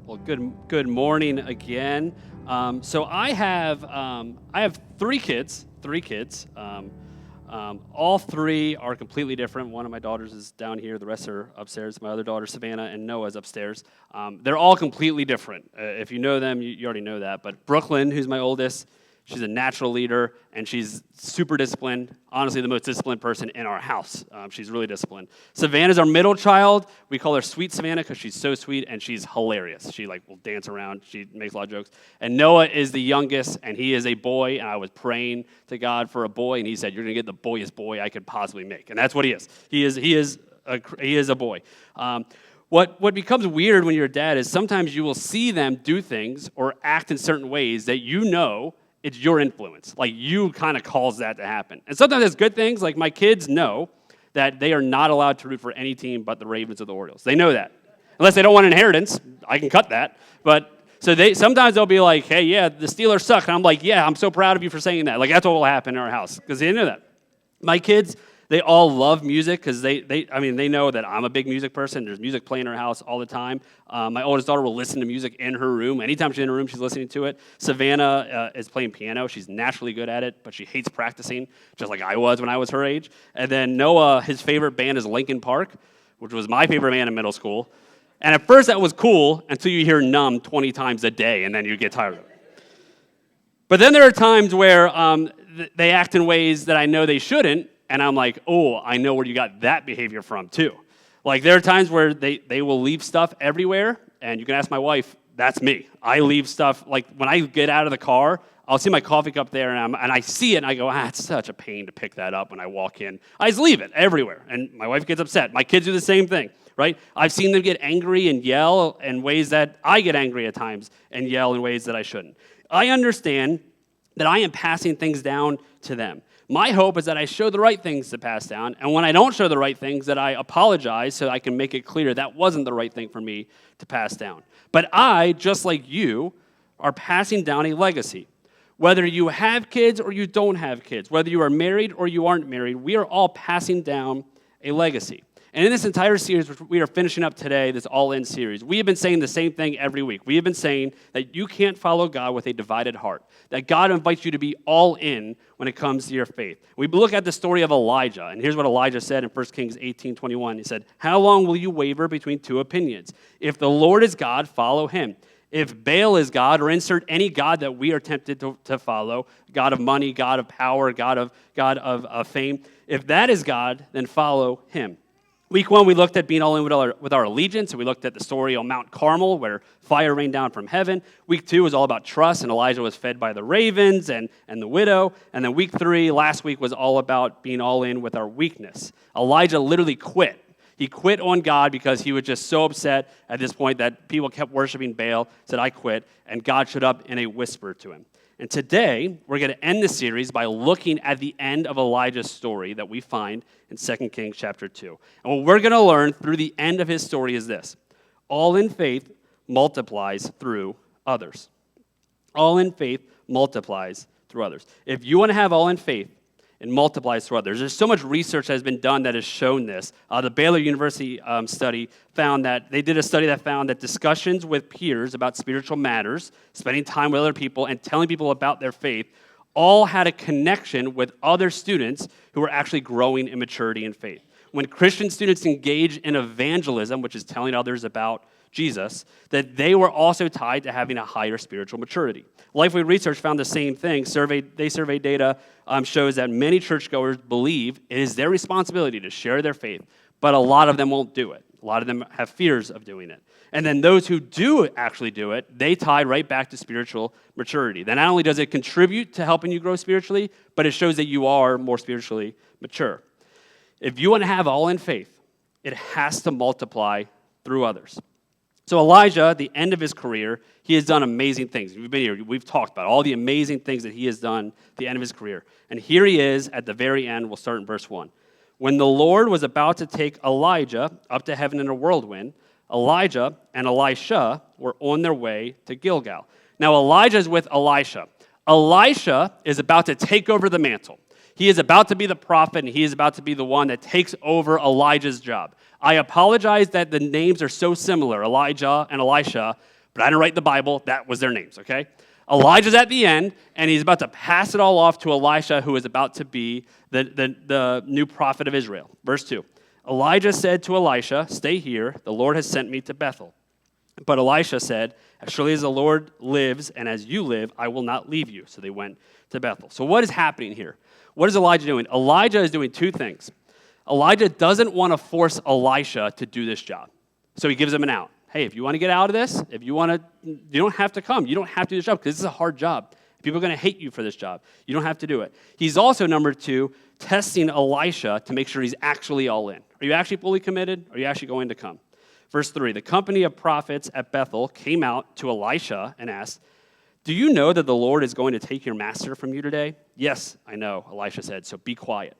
Well, good morning again. So I have three kids. All three are completely different. One of my daughters is down here. The rest are upstairs. My other daughter, Savannah, and Noah is upstairs. They're all completely different. If you know them, you already know that. But Brooklyn, who's my oldest, she's a natural leader, and she's super disciplined. Honestly, the most disciplined person in our house. She's really disciplined. Savannah's our middle child. We call her Sweet Savannah because she's so sweet, and she's hilarious. She will dance around. She makes a lot of jokes. And Noah is the youngest, and he is a boy, and I was praying to God for a boy, and he said, "You're going to get the boyest boy I could possibly make." And that's what he is. He is a boy. What becomes weird when you're a dad is sometimes you will see them do things or act in certain ways that you know it's your influence. Like, you kind of cause that to happen. And sometimes it's good things. Like, my kids know that they are not allowed to root for any team but the Ravens or the Orioles. They know that. Unless they don't want inheritance, I can cut that. But so sometimes they'll be like, "Hey, yeah, the Steelers suck." And I'm like, "Yeah, I'm so proud of you for saying that." Like, that's what will happen in our house because they know that. My kids, they all love music because they know that I'm a big music person. There's music playing in our house all the time. My oldest daughter will listen to music in her room. Anytime she's in her room, she's listening to it. Savannah is playing piano. She's naturally good at it, but she hates practicing, just like I was when I was her age. And then Noah, his favorite band is Linkin Park, which was my favorite band in middle school. And at first that was cool until you hear Numb 20 times a day, and then you get tired of it. But then there are times where they act in ways that I know they shouldn't, and I'm like, "Oh, I know where you got that behavior from, too." Like, there are times where they will leave stuff everywhere, and you can ask my wife, that's me. I leave stuff, like, when I get out of the car, I'll see my coffee cup there, and I see it, and I go, it's such a pain to pick that up when I walk in. I just leave it everywhere, and my wife gets upset. My kids do the same thing, right? I've seen them get angry and yell in ways that I get angry at times and yell in ways that I shouldn't. I understand that I am passing things down to them. My hope is that I show the right things to pass down, and when I don't show the right things, that I apologize so I can make it clear that wasn't the right thing for me to pass down. But I, just like you, are passing down a legacy. Whether you have kids or you don't have kids, whether you are married or you aren't married, we are all passing down a legacy. And in this entire series, which we are finishing up today, this all-in series, we have been saying the same thing every week. We have been saying that you can't follow God with a divided heart, that God invites you to be all in when it comes to your faith. We look at the story of Elijah, and here's what Elijah said in 1 Kings 18:21. He said, "How long will you waver between two opinions? If the Lord is God, follow him. If Baal is God, or insert any god that we are tempted to follow, God of money, God of power, God of fame, if that is God, then follow him." Week 1, we looked at being all in with our allegiance, and we looked at the story on Mount Carmel where fire rained down from heaven. Week 2 was all about trust, and Elijah was fed by the ravens and the widow. And then week 3, last week, was all about being all in with our weakness. Elijah literally quit. He quit on God because he was just so upset at this point that people kept worshiping Baal, said, "I quit," and God showed up in a whisper to him. And today, we're going to end the series by looking at the end of Elijah's story that we find in 2 Kings chapter 2. And what we're going to learn through the end of his story is this: all in faith multiplies through others. All in faith multiplies through others. If you want to have all in faith, it multiplies through others. There's so much research that has been done that has shown this. The Baylor University study found that they did a study that found that discussions with peers about spiritual matters, spending time with other people, and telling people about their faith all had a connection with other students who were actually growing in maturity and faith. When Christian students engage in evangelism, which is telling others about Jesus, that they were also tied to having a higher spiritual maturity. Lifeway Research found the same thing. They surveyed data shows that many churchgoers believe it is their responsibility to share their faith, but a lot of them won't do it. A lot of them have fears of doing it. And then those who do actually do it, they tie right back to spiritual maturity. Then not only does it contribute to helping you grow spiritually, but it shows that you are more spiritually mature. If you want to have all in faith, it has to multiply through others. So Elijah, at the end of his career, he has done amazing things. We've been here, we've talked about all the amazing things that he has done at the end of his career. And here he is at the very end. We'll start in verse 1. When the Lord was about to take Elijah up to heaven in a whirlwind, Elijah and Elisha were on their way to Gilgal. Now Elijah is with Elisha. Elisha is about to take over the mantle. He is about to be the prophet, and he is about to be the one that takes over Elijah's job. I apologize that the names are so similar, Elijah and Elisha, but I didn't write the Bible. That was their names, okay? Elijah's at the end, and he's about to pass it all off to Elisha, who is about to be the new prophet of Israel. Verse 2, Elijah said to Elisha, stay here, the Lord has sent me to Bethel. But Elisha said, as surely as the Lord lives and as you live, I will not leave you. So they went to Bethel. So what is happening here? What is Elijah doing? Elijah is doing two things. Elijah doesn't want to force Elisha to do this job. So he gives him an out. Hey, if you want to get out of this, if you want to, you don't have to come. You don't have to do this job because this is a hard job. People are going to hate you for this job. You don't have to do it. He's also, number two, testing Elisha to make sure he's actually all in. Are you actually fully committed? Are you actually going to come? Verse 3, the company of prophets at Bethel came out to Elisha and asked, do you know that the Lord is going to take your master from you today? Yes, I know, Elisha said, so be quiet.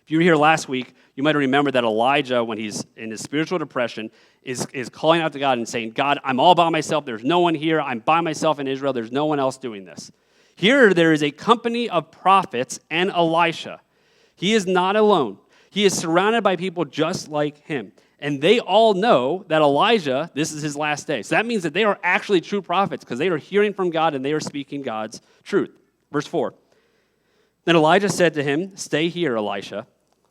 If you were here last week, you might remember that Elijah, when he's in his spiritual depression, is calling out to God and saying, God, I'm all by myself. There's no one here. I'm by myself in Israel. There's no one else doing this. Here, there is a company of prophets and Elisha. He is not alone. He is surrounded by people just like him. And they all know that Elijah, this is his last day. So that means that they are actually true prophets because they are hearing from God and they are speaking God's truth. Verse 4. Then Elijah said to him, stay here, Elisha.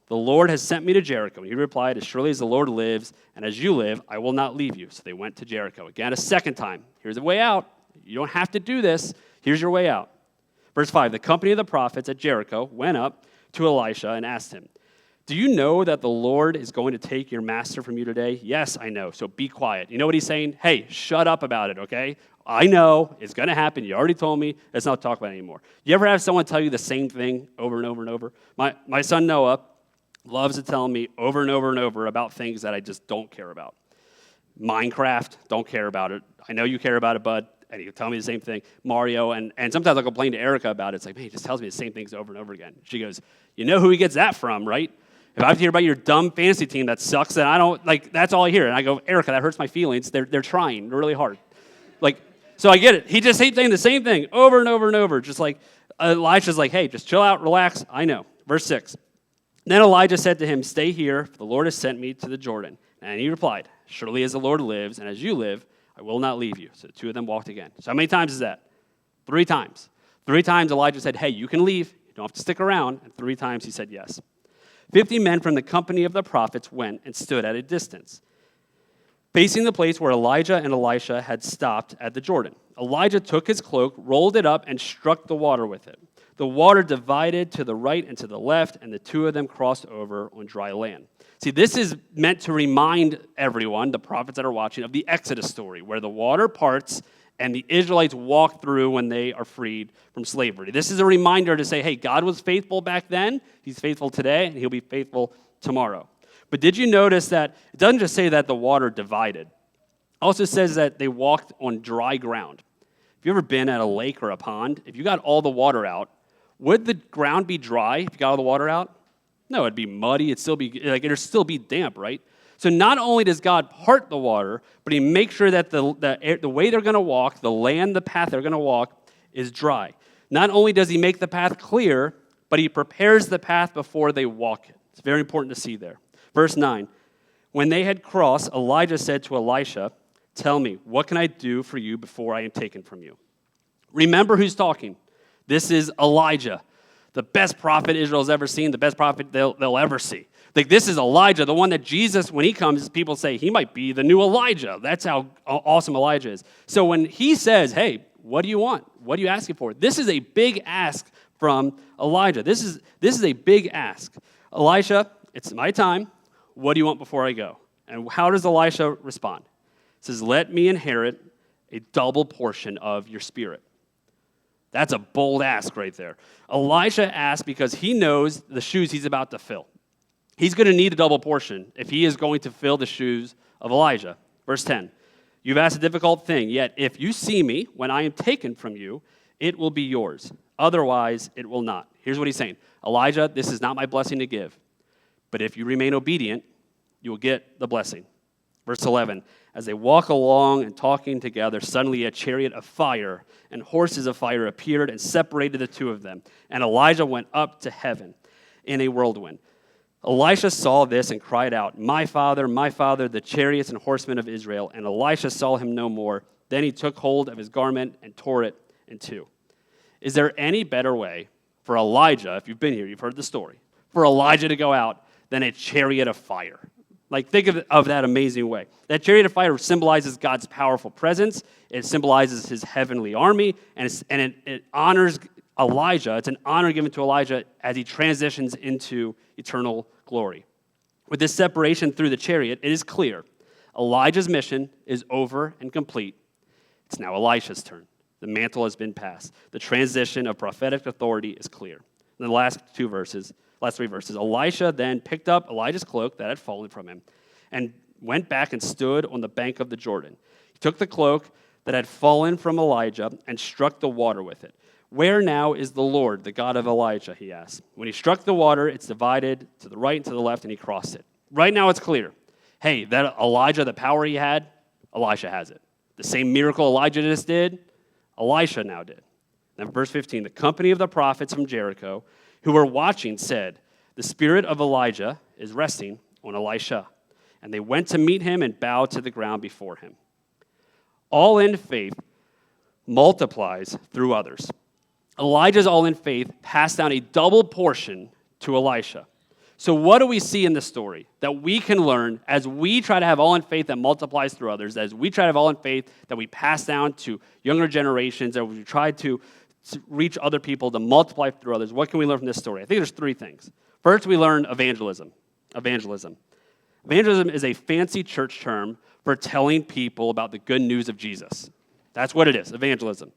The Lord has sent me to Jericho. And he replied, as surely as the Lord lives and as you live, I will not leave you. So they went to Jericho. Again, a second time. Here's the way out. You don't have to do this. Here's your way out. Verse 5. The company of the prophets at Jericho went up to Elisha and asked him, do you know that the Lord is going to take your master from you today? Yes, I know, so be quiet. You know what he's saying? Hey, shut up about it, okay? I know, it's going to happen. You already told me. Let's not talk about it anymore. You ever have someone tell you the same thing over and over and over? My son Noah loves to tell me over and over and over about things that I just don't care about. Minecraft, don't care about it. I know you care about it, bud. And he'll tell me the same thing. Mario, and sometimes I'll complain to Erica about it. It's like, man, he just tells me the same things over and over again. She goes, you know who he gets that from, right? If I have to hear about your dumb fantasy team that sucks, then I don't, that's all I hear. And I go, Erica, that hurts my feelings. They're trying really hard. So I get it. He just keeps saying the same thing over and over and over. Just like, Elisha's like, hey, just chill out, relax. I know. Verse 6. Then Elijah said to him, stay here, for the Lord has sent me to the Jordan. And he replied, surely as the Lord lives and as you live, I will not leave you. So the two of them walked again. So how many times is that? 3 times. 3 times Elijah said, hey, you can leave. You don't have to stick around. And 3 times he said yes. 50 men from the company of the prophets went and stood at a distance, facing the place where Elijah and Elisha had stopped at the Jordan. Elijah took his cloak, rolled it up, and struck the water with it. The water divided to the right and to the left, and the two of them crossed over on dry land. See, this is meant to remind everyone, the prophets that are watching, of the Exodus story, where the water parts and the Israelites walk through when they are freed from slavery. This is a reminder to say, hey, God was faithful back then, he's faithful today, and he'll be faithful tomorrow. But did you notice that it doesn't just say that the water divided. It also says that they walked on dry ground. If you've ever been at a lake or a pond, if you got all the water out, would the ground be dry if you got all the water out? No, it'd be muddy, it'd still be damp, right? So not only does God part the water, but he makes sure that the way they're going to walk, the land, the path they're going to walk, is dry. Not only does he make the path clear, but he prepares the path before they walk it. It's very important to see there. Verse 9, when they had crossed, Elijah said to Elisha, tell me, what can I do for you before I am taken from you? Remember who's talking. This is Elijah, the best prophet Israel's ever seen, the best prophet they'll ever see. This is Elijah, the one that Jesus, when he comes, people say he might be the new Elijah. That's how awesome Elijah is. So when he says, hey, what do you want? What are you asking for? This is a big ask from Elijah. This is a big ask. Elisha, it's my time. What do you want before I go? And how does Elisha respond? He says, let me inherit a double portion of your spirit. That's a bold ask right there. Elisha asked because he knows the shoes he's about to fill. He's going to need a double portion if he is going to fill the shoes of Elijah. Verse 10, you've asked a difficult thing, yet if you see me when I am taken from you, it will be yours. Otherwise, it will not. Here's what he's saying. Elijah, this is not my blessing to give, but if you remain obedient, you will get the blessing. Verse 11, as they walk along and talking together, suddenly a chariot of fire and horses of fire appeared and separated the two of them. And Elijah went up to heaven in a whirlwind. Elisha saw this and cried out, my father, the chariots and horsemen of Israel. And Elisha saw him no more. Then he took hold of his garment and tore it in two. Is there any better way for Elijah, if you've been here, you've heard the story, for Elijah to go out than a chariot of fire? Like, think of that amazing way. That chariot of fire symbolizes God's powerful presence. It symbolizes his heavenly army, and it honors Elijah. It's an honor given to Elijah as he transitions into eternal glory. With this separation through the chariot, it is clear Elijah's mission is over and complete. It's now Elisha's turn. The mantle has been passed. The transition of prophetic authority is clear. In the last three verses, Elisha then picked up Elijah's cloak that had fallen from him and went back and stood on the bank of the Jordan. He took the cloak that had fallen from Elijah and struck the water with it. Where now is the Lord, the God of Elijah, he asked. When he struck the water, it's divided to the right and to the left, and he crossed it. Right now it's clear. Hey, that Elijah, the power he had, Elisha has it. The same miracle Elijah just did, Elisha now did. Then verse 15, the company of the prophets from Jericho who were watching said, the spirit of Elijah is resting on Elisha. And they went to meet him and bowed to the ground before him. All in faith multiplies through others. Elijah's all in faith passed down a double portion to Elisha. So what do we see in this story that we can learn as we try to have all in faith that multiplies through others, as we try to have all in faith that we pass down to younger generations, as we try to reach other people, to multiply through others? What can we learn from this story? I think there's three things. First, we learn evangelism. Evangelism is a fancy church term for telling people about the good news of Jesus. That's what it is, evangelism.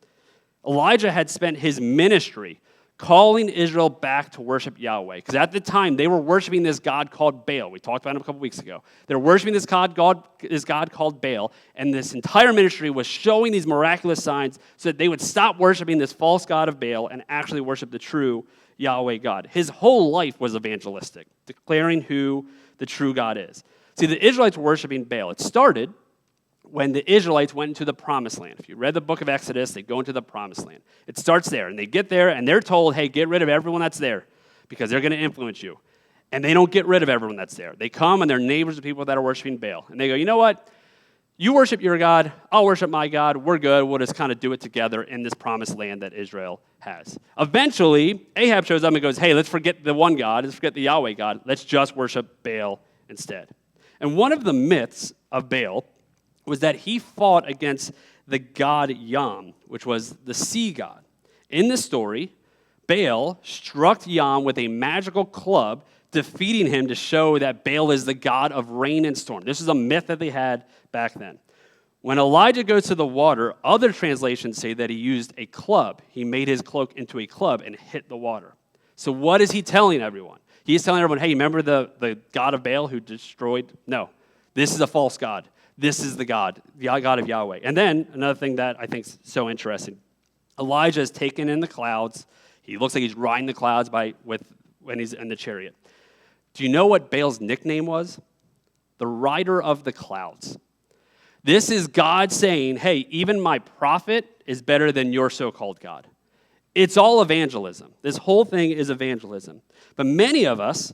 Elijah had spent his ministry calling Israel back to worship Yahweh. Because at the time, they were worshiping this god called Baal. We talked about him a couple weeks ago. They were worshiping this god called Baal, and this entire ministry was showing these miraculous signs so that they would stop worshiping this false god of Baal and actually worship the true Yahweh God. His whole life was evangelistic, declaring who the true God is. See, the Israelites were worshiping Baal. It started when the Israelites went into the promised land. If you read the book of Exodus, they go into the promised land. It starts there, and they get there, and they're told, hey, get rid of everyone that's there because they're going to influence you. And they don't get rid of everyone that's there. They come, and they're neighbors of people that are worshiping Baal. And they go, you know what? You worship your God, I'll worship my God, we're good, we'll just kind of do it together in this promised land that Israel has. Eventually, Ahab shows up and goes, hey, let's forget the one God, let's forget the Yahweh God, let's just worship Baal instead. And one of the myths of Baal was that he fought against the god Yam, which was the sea god. In this story, Baal struck Yam with a magical club, defeating him to show that Baal is the god of rain and storm. This is a myth that they had back then. When Elijah goes to the water, other translations say that he used a club. He made his cloak into a club and hit the water. So what is he telling everyone? He's telling everyone, hey, remember the god of Baal who destroyed? No, this is a false god. This is the God of Yahweh. And then another thing that I think is so interesting, Elijah is taken in the clouds. He looks like he's riding the clouds when he's in the chariot. Do you know what Baal's nickname was? The rider of the clouds. This is God saying, hey, even my prophet is better than your so-called God. It's all evangelism. This whole thing is evangelism. But many of us,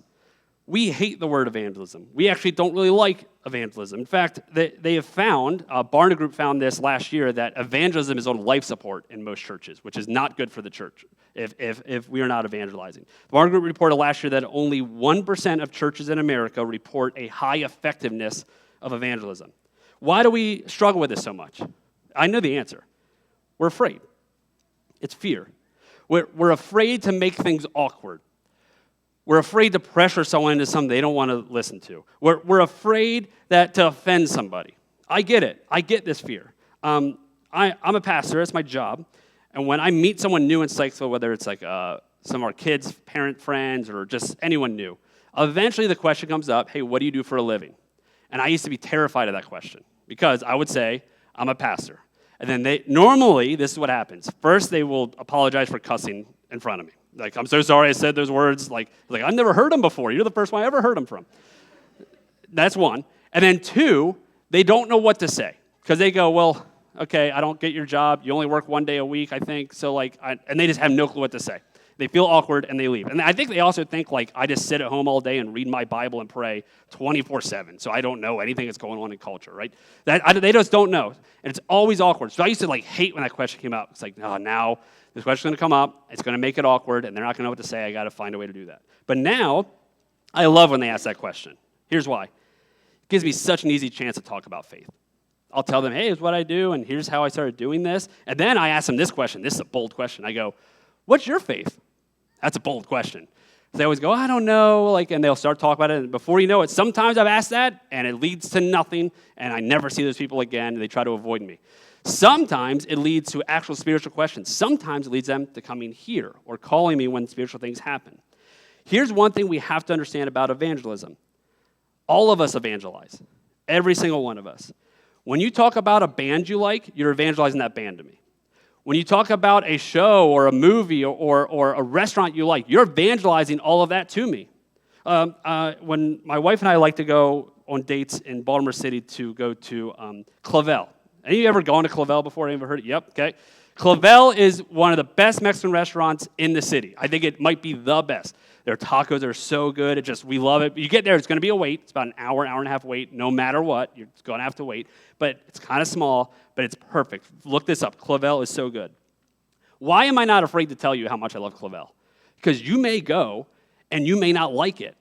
we hate the word evangelism. We actually don't really like evangelism. In fact, they have found, Barna Group found this last year, that evangelism is on life support in most churches, which is not good for the church if we are not evangelizing. The Barna Group reported last year that only 1% of churches in America report a high effectiveness of evangelism. Why do we struggle with this so much? I know the answer. We're afraid. It's fear. We're afraid to make things awkward. We're afraid to pressure someone into something they don't want to listen to. We're afraid to offend somebody. I get it. I get this fear. I'm a pastor. It's my job. And when I meet someone new in Sykesville, whether it's like some of our kids' parent friends or just anyone new, eventually the question comes up, hey, what do you do for a living? And I used to be terrified of that question because I would say, I'm a pastor. And then normally, this is what happens. First, they will apologize for cussing in front of me. Like, I'm so sorry I said those words. Like I've never heard them before. You're the first one I ever heard them from. That's one. And then two, they don't know what to say. Because they go, well, okay, I don't get your job. You only work one day a week, I think. So and they just have no clue what to say. They feel awkward, and they leave. And I think they also think, like, I just sit at home all day and read my Bible and pray 24/7, so I don't know anything that's going on in culture, right? They just don't know, and it's always awkward. So I used to, like, hate when that question came up. It's like, oh, now this question's going to come up. It's going to make it awkward, and they're not going to know what to say. I got to find a way to do that. But now, I love when they ask that question. Here's why. It gives me such an easy chance to talk about faith. I'll tell them, hey, here's what I do, and here's how I started doing this. And then I ask them this question. This is a bold question. I go, what's your faith? That's a bold question. They always go, I don't know, and they'll start talking about it. And before you know it, sometimes I've asked that, and it leads to nothing, and I never see those people again, and they try to avoid me. Sometimes it leads to actual spiritual questions. Sometimes it leads them to coming here or calling me when spiritual things happen. Here's one thing we have to understand about evangelism. All of us evangelize. Every single one of us. When you talk about a band you like, you're evangelizing that band to me. When you talk about a show or a movie or a restaurant you like, you're evangelizing all of that to me. When my wife and I like to go on dates in Baltimore City to go to Clavel. Any of you ever gone to Clavel before? Any ever heard it? Yep, okay. Clavel is one of the best Mexican restaurants in the city. I think it might be the best. Their tacos are so good. We love it. You get there, it's going to be a wait. It's about an hour and a half wait. No matter what, you're going to have to wait. But it's kind of small, but it's perfect. Look this up. Clavel is so good. Why am I not afraid to tell you how much I love Clavel? Because you may go, and you may not like it.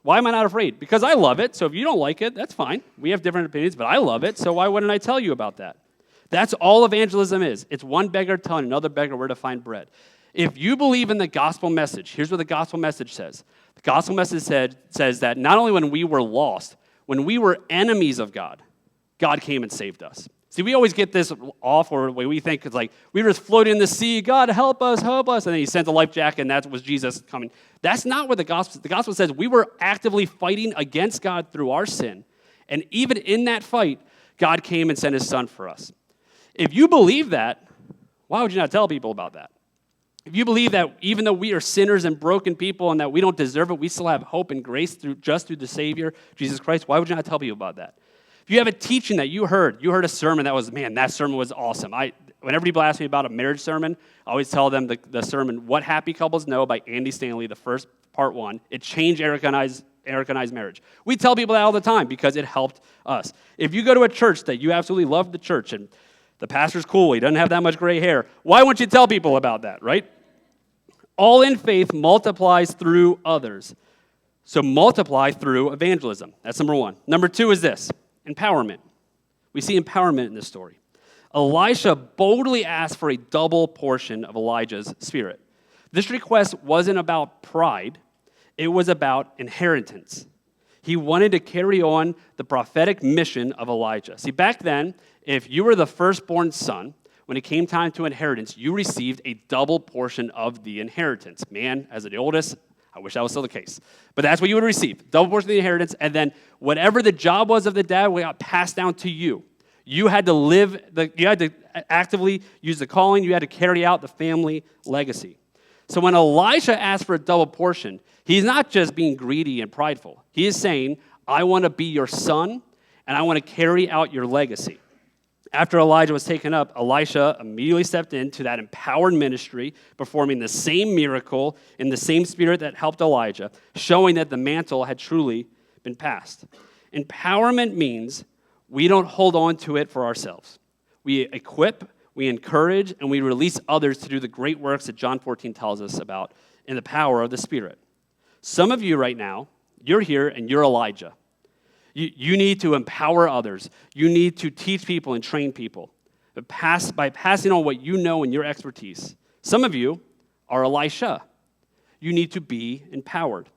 Why am I not afraid? Because I love it, so if you don't like it, that's fine. We have different opinions, but I love it, so why wouldn't I tell you about that? That's all evangelism is. It's one beggar telling another beggar where to find bread. If you believe in the gospel message, here's what the gospel message says. The gospel message says that not only when we were lost, when we were enemies of God, God came and saved us. See, we always get this off, or the way we think it's like, we were just floating in the sea, God, help us, and then he sent a life jacket, and that was Jesus coming. That's not what the gospel says. We were actively fighting against God through our sin, and even in that fight, God came and sent his son for us. If you believe that, why would you not tell people about that? If you believe that even though we are sinners and broken people and that we don't deserve it, we still have hope and grace through the Savior, Jesus Christ, why would you not tell people about that? If you have a teaching that you heard a sermon that sermon was awesome. Whenever people ask me about a marriage sermon, I always tell them the sermon, What Happy Couples Know by Andy Stanley, the first part 1. It changed Eric and I's marriage. We tell people that all the time because it helped us. If you go to a church that you absolutely love the church and the pastor's cool, he doesn't have that much gray hair, why won't you tell people about that, right? All in faith multiplies through others. So multiply through evangelism. That's number 1. Number 2 is this, empowerment. We see empowerment in this story. Elisha boldly asked for a double portion of Elijah's spirit. This request wasn't about pride. It was about inheritance. He wanted to carry on the prophetic mission of Elijah. See, back then, if you were the firstborn son, when it came time to inheritance, you received a double portion of the inheritance. Man, as the oldest, I wish that was still the case. But that's what you would receive, double portion of the inheritance, and then whatever the job was of the dad got passed down to you. You had to actively use the calling. You had to carry out the family legacy. So when Elisha asked for a double portion, he's not just being greedy and prideful. He is saying, I want to be your son, and I want to carry out your legacy. After Elijah was taken up, Elisha immediately stepped into that empowered ministry, performing the same miracle in the same spirit that helped Elijah, showing that the mantle had truly been passed. Empowerment means we don't hold on to it for ourselves. We equip, we encourage, and we release others to do the great works that John 14 tells us about in the power of the Spirit. Some of you right now, you're here and you're Elijah. You need to empower others. You need to teach people and train people by passing on what you know and your expertise. Some of you are Elisha. You need to be empowered.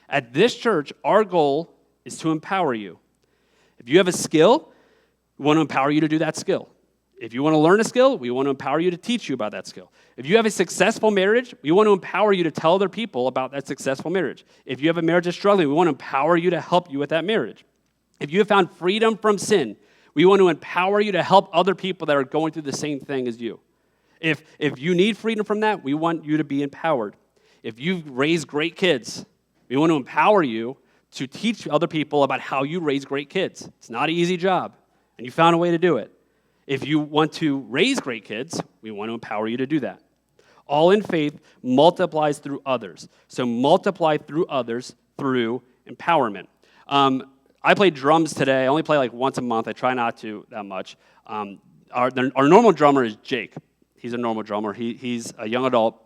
At this church, our goal is to empower you. If you have a skill, we want to empower you to do that skill. If you want to learn a skill, we want to empower you to teach you about that skill. If you have a successful marriage, we want to empower you to tell other people about that successful marriage. If you have a marriage that's struggling, we want to empower you to help you with that marriage. If you have found freedom from sin, we want to empower you to help other people that are going through the same thing as you. If you need freedom from that, we want you to be empowered. If you've raised great kids, we want to empower you to teach other people about how you raise great kids. It's not an easy job, and you found a way to do it. If you want to raise great kids, we want to empower you to do that. All in faith multiplies through others. So multiply through others through empowerment. I played drums today. I only play like once a month. I try not to that much. Our normal drummer is Jake. He's a normal drummer. He's a young adult.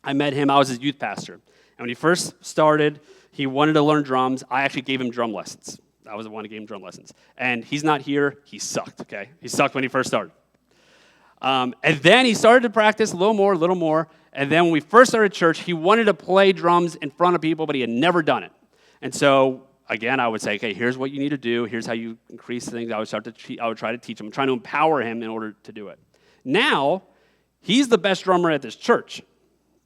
I met him. I was his youth pastor. And when he first started, he wanted to learn drums. I actually gave him drum lessons. I was the one who gave him drum lessons. And he's not here. He sucked, okay? He sucked when he first started. And then he started to practice a little more. And then when we first started church, he wanted to play drums in front of people, but he had never done it. And so, again, I would say, okay, here's what you need to do. Here's how you increase things. I would try to teach him. I'm trying to empower him in order to do it. Now, he's the best drummer at this church,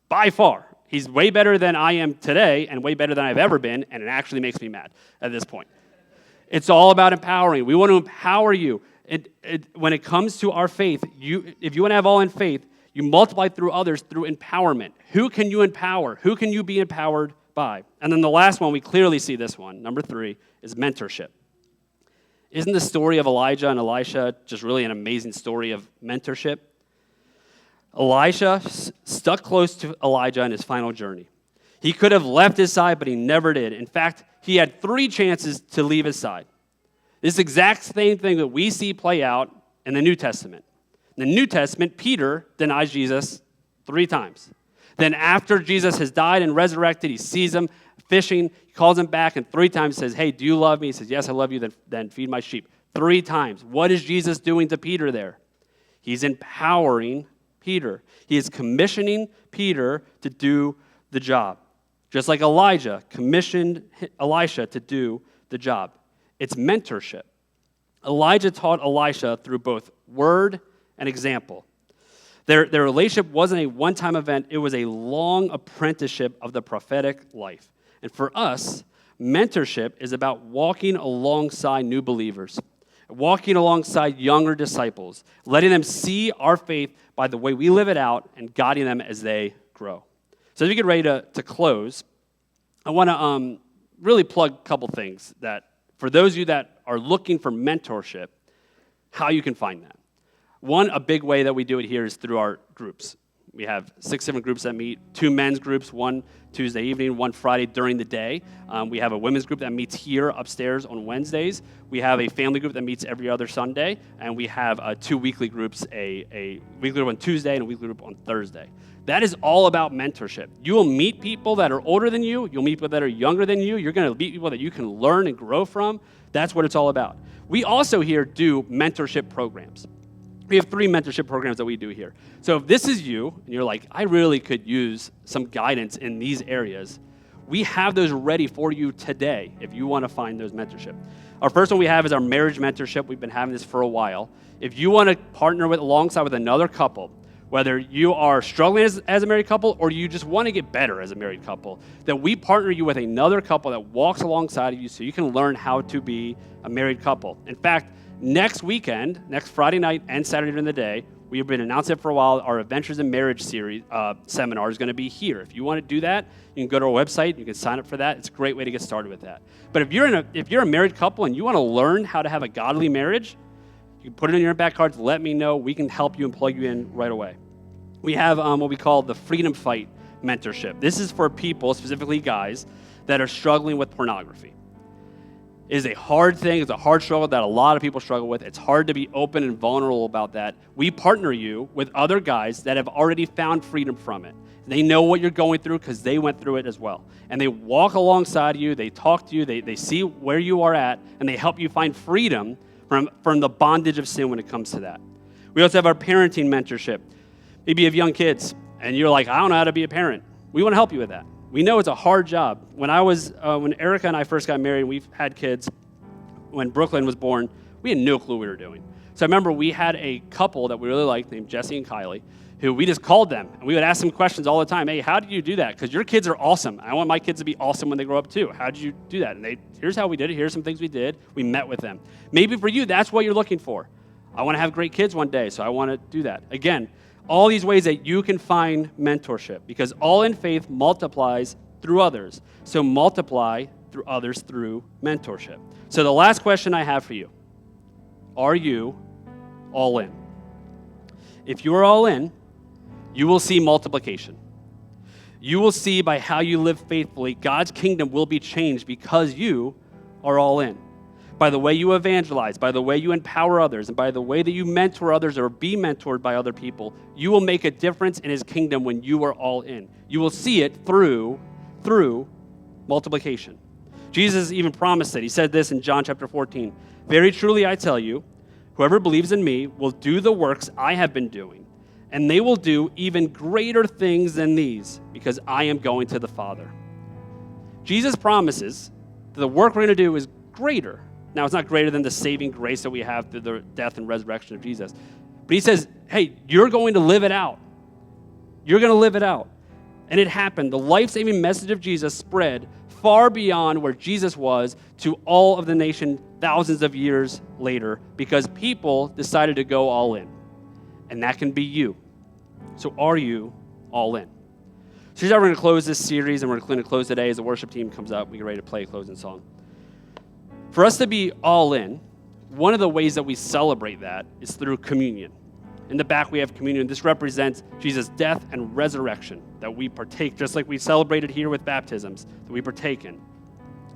by far. He's way better than I am today and way better than I've ever been, and it actually makes me mad at this point. It's all about empowering. We want to empower you. When it comes to our faith, if you want to have all in faith, you multiply through others through empowerment. Who can you empower? Who can you be empowered by? And then the last one, we clearly see this one, number 3, is mentorship. Isn't the story of Elijah and Elisha just really an amazing story of mentorship? Elisha stuck close to Elijah in his final journey. He could have left his side, but he never did. In fact, he had 3 chances to leave his side. This exact same thing that we see play out in the New Testament. In the New Testament, Peter denies Jesus 3 times. Then after Jesus has died and resurrected, he sees him fishing, he calls him back, and 3 times says, hey, do you love me? He says, yes, I love you, then feed my sheep. 3 times. What is Jesus doing to Peter there? He's empowering Peter. He is commissioning Peter to do the job. Just like Elijah commissioned Elisha to do the job. It's mentorship. Elijah taught Elisha through both word and example. Their relationship wasn't a one-time event. It was a long apprenticeship of the prophetic life. And for us, mentorship is about walking alongside new believers, walking alongside younger disciples, letting them see our faith by the way we live it out and guiding them as they grow. So as we get ready to close, I want to really plug a couple things that for those of you that are looking for mentorship, how you can find that. One, a big way that we do it here is through our groups. We have 6 different groups that meet, 2 men's groups, 1 Tuesday evening, 1 Friday during the day. We have a women's group that meets here upstairs on Wednesdays. We have a family group that meets every other Sunday. And we have 2 weekly groups, a weekly group on Tuesday and a weekly group on Thursday. That is all about mentorship. You will meet people that are older than you. You'll meet people that are younger than you. You're going to meet people that you can learn and grow from. That's what it's all about. We also here do mentorship programs. We have 3 mentorship programs that we do here. So if this is you, and you're like, I really could use some guidance in these areas, we have those ready for you today if you want to find those mentorship. Our first one we have is our marriage mentorship. We've been having this for a while. If you want to partner alongside with another couple, whether you are struggling as a married couple or you just want to get better as a married couple, that we partner you with another couple that walks alongside of you so you can learn how to be a married couple. In fact, next weekend, next Friday night and Saturday during the day, we have been announcing it for a while, our Adventures in Marriage series seminar is going to be here. If you want to do that, you can go to our website, you can sign up for that. It's a great way to get started with that. But if you're a married couple and you want to learn how to have a godly marriage, you can put it in your back cards, let me know. We can help you and plug you in right away. We have what we call the Freedom Fight mentorship. This is for people, specifically guys, that are struggling with pornography. It is a hard thing. It's a hard struggle that a lot of people struggle with. It's hard to be open and vulnerable about that. We partner you with other guys that have already found freedom from it. They know what you're going through because they went through it as well. And they walk alongside you. They talk to you. They see where you are at, and they help you find freedom from the bondage of sin when it comes to that. We also have our parenting mentorship. Maybe you have young kids, and you're like, I don't know how to be a parent. We want to help you with that. We know it's a hard job. When Erica and I first got married, we've had kids. When Brooklyn was born, we had no clue what we were doing. So I remember we had a couple that we really liked named Jesse and Kylie, who we just called them, and we would ask them questions all the time. Hey, how did you do that? Because your kids are awesome. I want my kids to be awesome when they grow up too. How did you do that? And here's how we did it. Here's some things we did. We met with them. Maybe for you, that's what you're looking for. I want to have great kids one day, so I want to do that. Again, all these ways that you can find mentorship, because all in faith multiplies through others. So multiply through others through mentorship. So the last question I have for you, are you all in? If you're all in, you will see multiplication. You will see by how you live faithfully, God's kingdom will be changed because you are all in. By the way you evangelize, by the way you empower others, and by the way that you mentor others or be mentored by other people, you will make a difference in his kingdom when you are all in. You will see it through multiplication. Jesus even promised it. He said this in John chapter 14. Very truly I tell you, whoever believes in me will do the works I have been doing, and they will do even greater things than these, because I am going to the Father. Jesus promises that the work we're going to do is greater. Now, it's not greater than the saving grace that we have through the death and resurrection of Jesus. But he says, hey, you're going to live it out. You're going to live it out. And it happened. The life-saving message of Jesus spread far beyond where Jesus was to all of the nation thousands of years later because people decided to go all in. And that can be you. So are you all in? So here's how we're going to close this series, and we're going to close today as the worship team comes up. We get ready to play a closing song. For us to be all in, one of the ways that we celebrate that is through communion. In the back, we have communion. This represents Jesus' death and resurrection that we partake, just like we celebrated here with baptisms, that we partake in.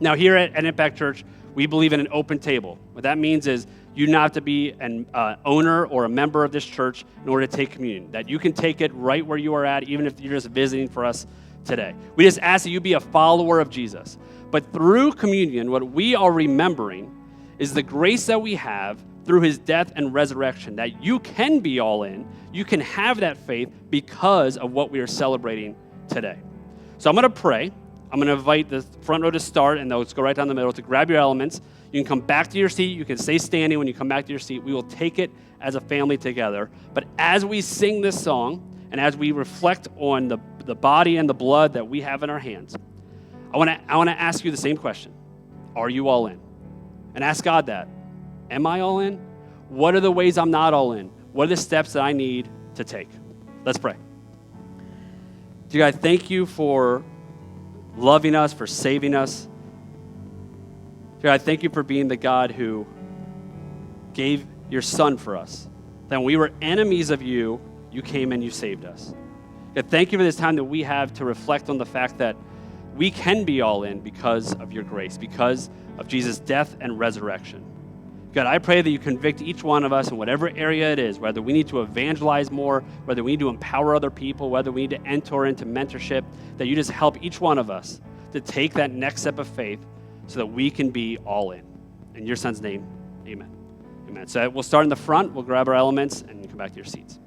Now, here at Impact Church, we believe in an open table. What that means is you don't have to be an owner or a member of this church in order to take communion, that you can take it right where you are at, even if you're just visiting for us today. We just ask that you be a follower of Jesus. But through communion, what we are remembering is the grace that we have through his death and resurrection, that you can be all in, you can have that faith because of what we are celebrating today. So I'm going to pray. I'm going to invite the front row to start, and let's go right down the middle to grab your elements. You can come back to your seat. You can stay standing when you come back to your seat. We will take it as a family together. But as we sing this song, and as we reflect on the body and the blood that we have in our hands, I want to ask you the same question. Are you all in? And ask God that. Am I all in? What are the ways I'm not all in? What are the steps that I need to take? Let's pray. Dear God, thank you for loving us, for saving us. Dear God, thank you for being the God who gave your son for us. That when we were enemies of you, you came and you saved us. God, thank you for this time that we have to reflect on the fact that we can be all in because of your grace, because of Jesus' death and resurrection. God, I pray that you convict each one of us in whatever area it is, whether we need to evangelize more, whether we need to empower other people, whether we need to enter into mentorship, that you just help each one of us to take that next step of faith so that we can be all in. In your son's name, amen. Amen. So we'll start in the front, we'll grab our elements, and come back to your seats.